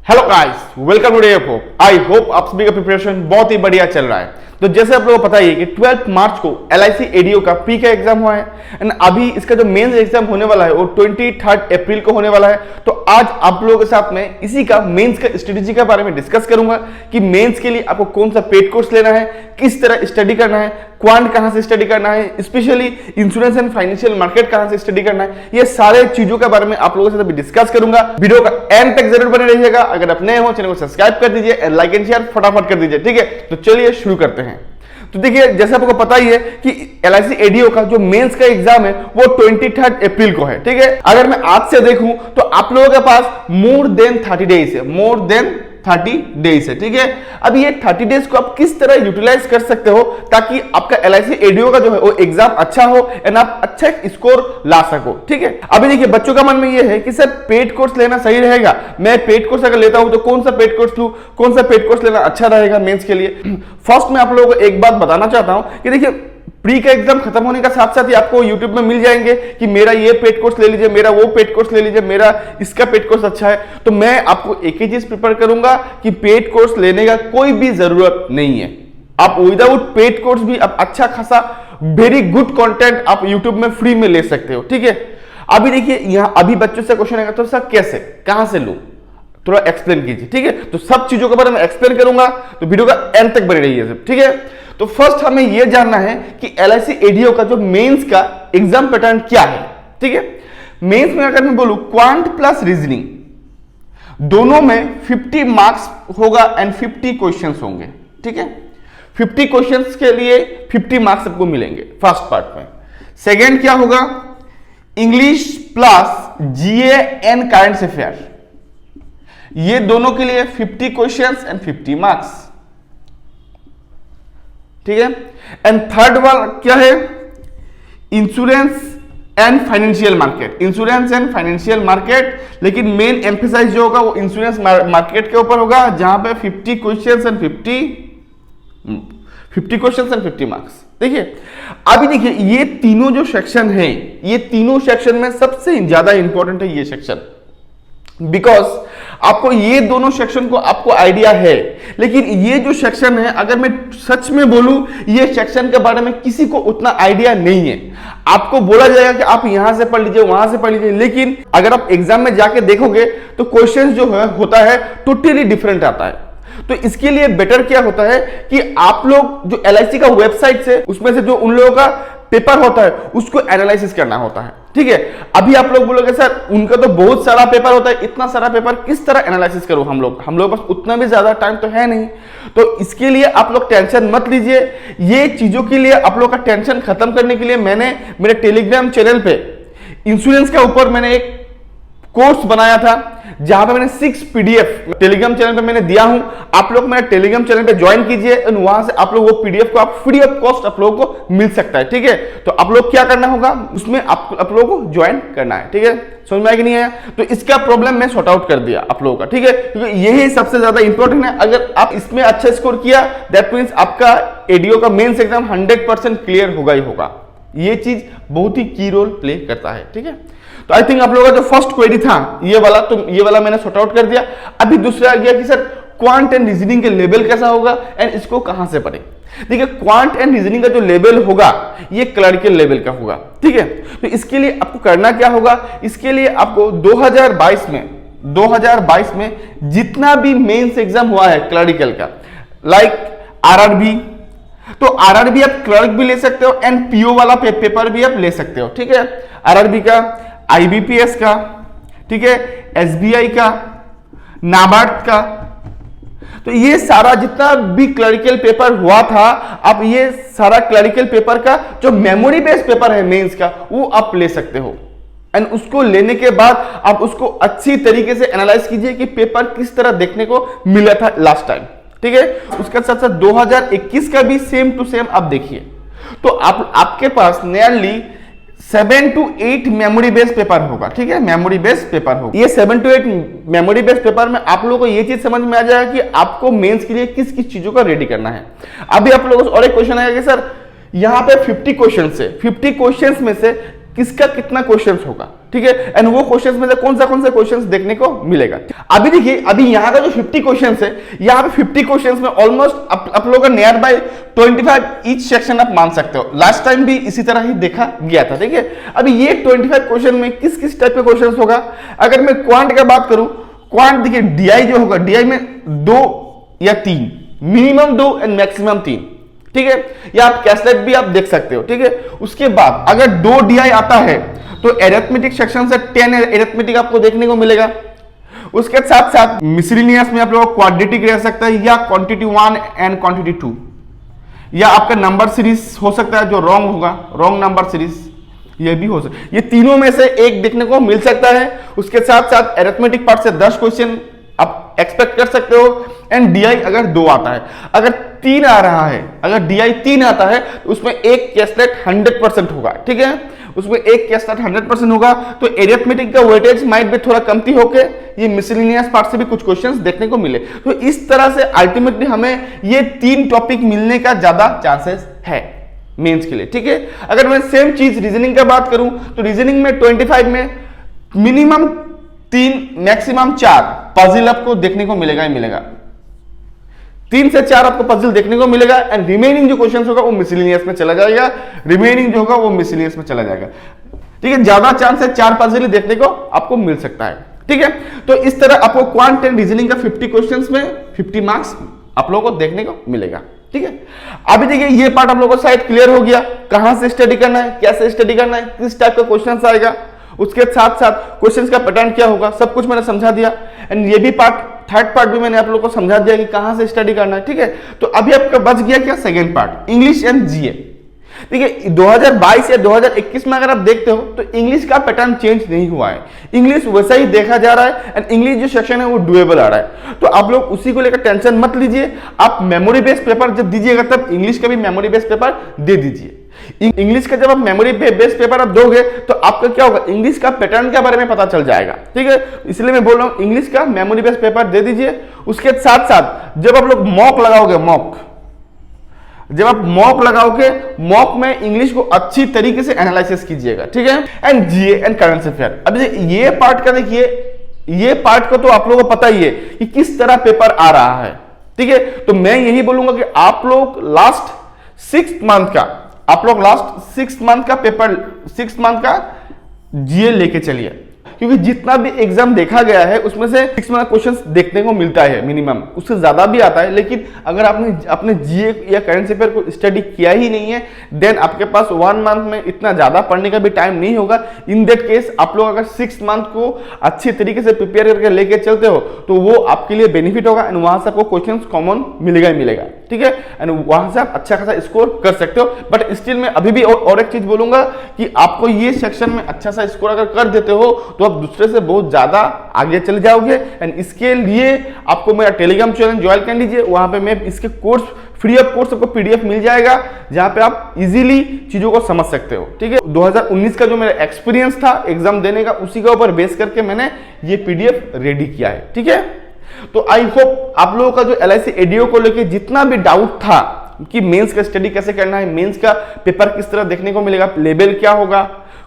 Hello guys, welcome to day of hope. I hope आप सभी का प्रिपरेशन बहुत ही बढ़िया चल रहा है। तो जैसे आप लोगों को पता ही है कि 12 मार्च को LIC ADO का प्री का एग्जाम हुआ है एंड अभी इसका जो मेंस एग्जाम होने वाला है वो 23 अप्रैल को होने वाला है। तो आज आप लोगों के साथ में इसी का मेंस का स्ट्रेटेजी के बारे में डिस्कस करूंगा कि मेंस के लिए आपको कौन सा पेड कोर्स लेना है, किस तरह स्टडी करना है, क्वांट कहां से स्टडी करना है, specially insurance and financial market कहां से स्टडी करना है, ये सारे चीजों के बारे में आप लोगों से अभी डिस्कस करूंगा। वीडियो का एंड तक जरूर बने रहिएगा। अगर आप नए हो चैनल को सब्सक्राइब कर दीजिए एंड लाइक एंड शेयर फटाफट कर दीजिए, ठीक है। तो चलिए शुरू करते हैं। तो देखिए, जैसे आपको पता ही है कि LIC ADO का जो मेंस का एग्जाम है वो 23 अप्रैल को है, ठीक है। अगर मैं आज से देखूं तो आप लोगों के पास मोर देन 30 डेज है, मोर देन 30 डेज है, ठीक है। अब ये 30 डेज को आप किस तरह यूटिलाइज कर सकते हो ताकि आपका LIC ADO का जो है वो एग्जाम अच्छा हो एंड आप अच्छा स्कोर ला सको, ठीक है। अभी देखिए, बच्चों का मन में ये है कि सर पेड कोर्स लेना सही रहेगा, मैं पेड कोर्स अगर लेता हूं तो कौन सा पेड कोर्स लूं, कौन सा पेड कोर्स लेना अच्छा रहेगा मेंस के लिए। फर्स्ट मैं आप लोगों को एक बात बताना चाहता हूं कि देखिए, प्री का एग्जाम खत्म होने का साथ साथ ही आपको YouTube में मिल जाएंगे कि मेरा ये पेड कोर्स ले लीजिए, मेरा वो पेड कोर्स ले लीजिए, मेरा इसका पेड कोर्स अच्छा है। तो मैं आपको एक ही चीज प्रिपेयर करूंगा कि पेड कोर्स लेने का कोई भी जरूरत नहीं है। आप विदाउट पेड कोर्स भी आप अच्छा खासा वेरी गुड कंटेंट आप YouTube में फ्री में ले सकते हो, ठीक है। अभी देखिए, यहां अभी बच्चों से क्वेश्चन आएगा तो सर कैसे, कहां से लूं, थोड़ा एक्सप्लेन कीजिए, ठीक है। तो सब चीजों के बारे में एक्सप्लेन करूंगा, तो वीडियो का एंड तक बने रहिए सब, ठीक है। तो फर्स्ट हमें यह जानना है कि LIC ADO का जो मेंस का एग्जाम पैटर्न क्या है, ठीक है। मेंस में अगर मैं बोलूं क्वांट प्लस रीजनिंग, दोनों में 50 मार्क्स होगा एंड 50 क्वेश्चंस होंगे, ठीक है। 50 क्वेश्चंस के लिए 50 मार्क्स आपको मिलेंगे फर्स्ट पार्ट में। सेकेंड क्या होगा, English plus GA and current affair, ये दोनों के लिए 50 क्वेश्चंस एंड 50 मार्क्स, ठीक है। एंड थर्ड वाला क्या है, insurance and financial market, insurance and financial market, लेकिन मेन एम्फेसाइज जो होगा वो इंश्योरेंस मार्केट के ऊपर होगा, जहां पे 50 questions and 50 questions and 50 marks. देखिए, अभी देखिए, ये तीनों जो सेक्शन है, ये तीनों सेक्शन में सबसे ज्यादा इंपॉर्टेंट है ये सेक्शन, बिकॉज आपको ये दोनों सेक्शन को आपको आइडिया है, लेकिन ये जो सेक्शन है, अगर मैं सच में बोलूं, ये सेक्शन के बारे में किसी को उतना आइडिया नहीं है। आपको बोला जाएगा कि आप यहां से पढ़ लीजिए, वहां से पढ़ लीजिए, लेकिन अगर आप एग्जाम में जाके देखोगे तो क्वेश्चन जो है होता है टोटली डिफरेंट आता है। तो इसके लिए बेटर क्या होता है कि आप लोग जो LIC का वेबसाइट से, उसमें से जो उन लोगों का पेपर होता है उसको एनालिसिस करना होता है, ठीक है। अभी आप लोग बोलोगे सर उनका तो बहुत सारा पेपर होता है, इतना सारा पेपर किस तरह एनालिसिस करूं हम लोग पास उतना भी ज्यादा टाइम तो है नहीं। तो इसके लिए आप लोग टेंशन मत लीजिए। ये चीजों के लिए आप लोग का टेंशन खत्म करने के लिए मैंने मेरे टेलीग्राम चैनल पे इंश्योरेंस के ऊपर मैंने एक कोर्स बनाया था, जहां पे मैंने 6 PDF टेलीग्राम चैनल पे मैंने दिया हूं। आप लोग मेरे टेलीग्राम चैनल पे ज्वाइन कीजिए और वहां से आप लोग वो PDF को आप फ्री ऑफ कॉस्ट आप लोगों को मिल सकता है, ठीक है। तो आप लोग क्या करना होगा, उसमें आप लोगों को ज्वाइन करना है, ठीक है। समझ में आया कि नहीं आया? तो इसका प्रॉब्लम मैं सॉर्ट आउट कर दिया आप लोगों का, ठीक है, क्योंकि यही सबसे ज्यादा इंपॉर्टेंट है। अगर आप इसमें अच्छा स्कोर किया, दैट मीन्स आपका ADO का मेंस एग्जाम 100% क्लियर होगा ही होगा। ये चीज बहुत ही की रोल प्ले करता है, ठीक है। तो आई थिंक आप लोगों का जो फर्स्ट क्वेरी था ये वाला, तो ये वाला मैंने सॉर्ट आउट कर दिया। अभी दूसरा आ गया कि सर क्वांट एंड रीजनिंग के लेवल कैसा होगा एंड इसको कहां से पढ़े। देखिए, क्वांट एंड रीजनिंग का जो लेवल होगा ये क्लरिकल लेवल का होगा, ठीक है। तो इसके लिए आपको करना क्या होगा, इसके लिए आपको 2022 में जितना भी मेंस एग्जाम हुआ है क्लरिकल का, लाइक RRB, तो RRB आप क्लर्क भी ले सकते हो एंड PO वाला पेपर भी आप ले सकते हो, ठीक है। RRB का, IBPS का, ठीक है, SBI का, नाबार्ड का, तो ये सारा जितना भी क्लरिकल पेपर हुआ था, आप ये सारा क्लरिकल पेपर का जो मेमोरी बेस्ड पेपर है मेंस का, वो आप ले सकते हो। एंड उसको लेने के बाद आप उसको अच्छी तरीके से एनालाइज कीजिए कि पेपर किस तरह देखने को मिला था लास्ट टाइम, ठीक है। उसके साथ साथ 2021 का भी सेम टू सेम आप देखिए। तो आपके पास nearly 7 to 8 memory based paper होगा, ठीक है, मेमोरी बेस्ड पेपर होगा। ये 7 to 8 मेमोरी बेस्ड पेपर में आप लोगों को ये चीज समझ में आ जाएगा कि आपको मेंस के लिए किस किस चीजों का रेडी करना है। अभी आप लोगों को और एक क्वेश्चन आएगा कि सर यहाँ पे 50 क्वेश्चन है, 50 क्वेश्चन में से किसका कितना क्वेश्चन होगा। ठीक है। एंड वो क्वेश्चंस में से कौन सा क्वेश्चंस देखने को मिलेगा। अभी देखिए, अभी यहाँ का जो 50 क्वेश्चंस है, यहाँ पे 50 क्वेश्चंस में ऑलमोस्ट आप लोगों का नियर बाय 25 ईच सेक्शन आप मान सकते हो। लास्ट टाइम भी इसी तरह ही देखा गया था, ठीक है। अभी ये 25 क्वेश्चन में किस किस टाइप के क्वेश्चन होगा। अगर मैं क्वांट का बात करूं, क्वांट देखिए डीआई जो होगा, डीआई में 2 या 3, मिनिमम 2 एंड मैक्सिमम 3, ठीक है। या आप कैसलेट भी आप देख सकते हो, ठीक है। उसके बाद अगर 2 डीआई आता है तो एरिथमेटिक सेक्शन से 10 एरिथमेटिक आपको देखने को मिलेगा। उसके साथ साथ मिसलिनियस में आप लोगों को क्वाड्रेटिक रह सकता है, या क्वांटिटी 1 एंड क्वांटिटी 2, या आपका नंबर सीरीज हो सकता है जो रॉन्ग होगा, रॉन्ग नंबर सीरीज ये भी हो सकता है। ये तीनों में से एक देखने को मिल सकता है। उसके साथ साथ एरिथमेटिक पार्ट से 10 क्वेश्चन आप एक्सपेक्ट कर सकते हो। एंड डीआई अगर 2 आता है, अगर 3 आ रहा है, अगर डीआई 3 आता है तो उसमें एक कैसलेट 100% होगा, ठीक है। उसमें एक कैसलेट 100% होगा तो एरिथमेटिक का वेटेज माइट भी थोड़ा कमती होके ये मिसलिनियस पार्ट से भी कुछ क्वेश्चंस देखने को मिले। तो इस तरह से अल्टीमेटली हमें ये 3 टॉपिक मिलने का ज्यादा चांसेस है मेंस के लिए, ठीक है। अगर मैं सेम चीज रीजनिंग का बात करूं तो रीजनिंग में 25 में मिनिमम 3 मैक्सिमम 4 पजल आपको देखने को मिलेगा ही मिलेगा। 3 से 4 आपको पजल देखने को मिलेगा। एंड रिमेनिंग जो क्वेश्चन होगा वो मिसलिनियस में चला जाएगा, रिमेनिंग जो होगा वो मिसलिनियस में चला जाएगा, ठीक है। ज्यादा चांस है 4 पजल देखने को आपको मिल सकता है, ठीक है। तो इस तरह आपको क्वांट एंड रीजनिंग का 50 क्वेश्चंस में 50 मार्क्स आप लोगों को देखने को मिलेगा, ठीक है। अभी देखिए ये पार्ट आप लोगों को शायद क्लियर हो गया, कहां से स्टडी करना है, कैसे स्टडी करना है, किस टाइप का क्वेश्चन आएगा, उसके साथ साथ क्वेश्चंस का पैटर्न क्या होगा, सब कुछ मैंने समझा दिया। एंड ये भी पार्ट, थर्ड पार्ट भी मैंने आप लोगों को समझा दिया कि कहां से स्टडी करना है, ठीक है। तो अभी आपका बच गया क्या, सेकेंड पार्ट, इंग्लिश एंड जीए। देखिए 2022 या 2021 में अगर आप देखते हो तो इंग्लिश का पैटर्न चेंज नहीं हुआ है, इंग्लिश वैसा ही देखा जा रहा है। एंड इंग्लिश जो सेक्शन है वो डुएबल आ रहा है। तो आप लोग उसी को लेकर टेंशन मत लीजिए। आप मेमोरी बेस्ड पेपर जब दीजिएगा तब इंग्लिश का भी मेमोरी बेस्ड पेपर दे दीजिए। इंग्लिश का जब आप मेमोरी बेस्ड पेपर आप दोगे तो आपका क्या होगा, इंग्लिश का पैटर्न के बारे में पता चल जाएगा, ठीक है। इसलिए मैं बोल रहा हूं इंग्लिश का मेमोरी बेस्ड पेपर दे दीजिए। उसके साथ साथ जब आप लोग मॉक लगाओगे, जब आप मॉक लगाओगे, मॉक में इंग्लिश को अच्छी तरीके से एनालिसिस कीजिएगा, ठीक है। And GA and current affair. अब ये पार्ट का देखिए, ये पार्ट को तो आप लोगों को पता ही है कि किस तरह पेपर आ रहा है, ठीक है। तो मैं यही बोलूंगा कि आप लोग लास्ट 6 मंथ का पेपर, 6 मंथ का जीए लेके चलिए, क्योंकि जितना भी एग्जाम देखा गया है उसमें से 6 मंथ क्वेश्चंस देखने को मिलता है मिनिमम, उससे ज्यादा भी आता है। लेकिन अगर आपने अपने जीए या करंट अफेयर को स्टडी किया ही नहीं है, देन आपके पास 1 मंथ में इतना ज्यादा पढ़ने का भी टाइम नहीं होगा। इन दैट केस आप लोग अगर 6 मंथ को अच्छी तरीके से प्रिपेयर करके लेके चलते हो तो वो आपके लिए बेनिफिट होगा। एंड वहां से आपको क्वेश्चन कॉमन मिलेगा ही मिलेगा, ठीक है। एंड वहां से आप अच्छा खासा स्कोर कर सकते हो। बट स्टिल मैं अभी भी और एक चीज बोलूंगा कि आपको ये सेक्शन में अच्छा सा स्कोर अगर कर देते हो तो आप दूसरे से बहुत ज्यादा आगे चले जाओगे। एंड इसके लिए आपको मेरा टेलीग्राम चैनल ज्वाइन कर लीजिए, वहां पे मैं इसके कोर्स फ्री ऑफ कोर्स आपको पीडीएफ मिल जाएगा, जहां पे आप इजीली चीजों को समझ सकते हो, ठीक है। 2019 का जो मेरा एक्सपीरियंस था एग्जाम देने का, उसी के ऊपर बेस करके मैंने ये पीडीएफ रेडी किया है, ठीक है। तो आई होप आप लोगों का जो एलआईसी एडीओ को लेके जितना भी डाउट था कि मेंस का स्टडी कैसे करना है, मेंस का पेपर किस तरह देखने को मिलेगा, लेवल क्या होगा,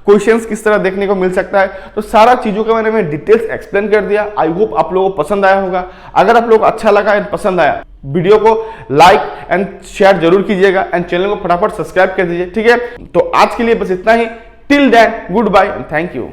क्वेश्चंस किस तरह देखने को मिल सकता है, तो सारा चीजों के बारे में डिटेल्स एक्सप्लेन कर दिया। आई होप आप लोगों को पसंद आया होगा। अगर आप लोगों को अच्छा लगा एंड पसंद आया, वीडियो को लाइक एंड शेयर जरूर कीजिएगा एंड चैनल को फटाफट सब्सक्राइब कर दीजिए, ठीक है। तो आज के लिए बस इतना ही। Till then good bye and thank you.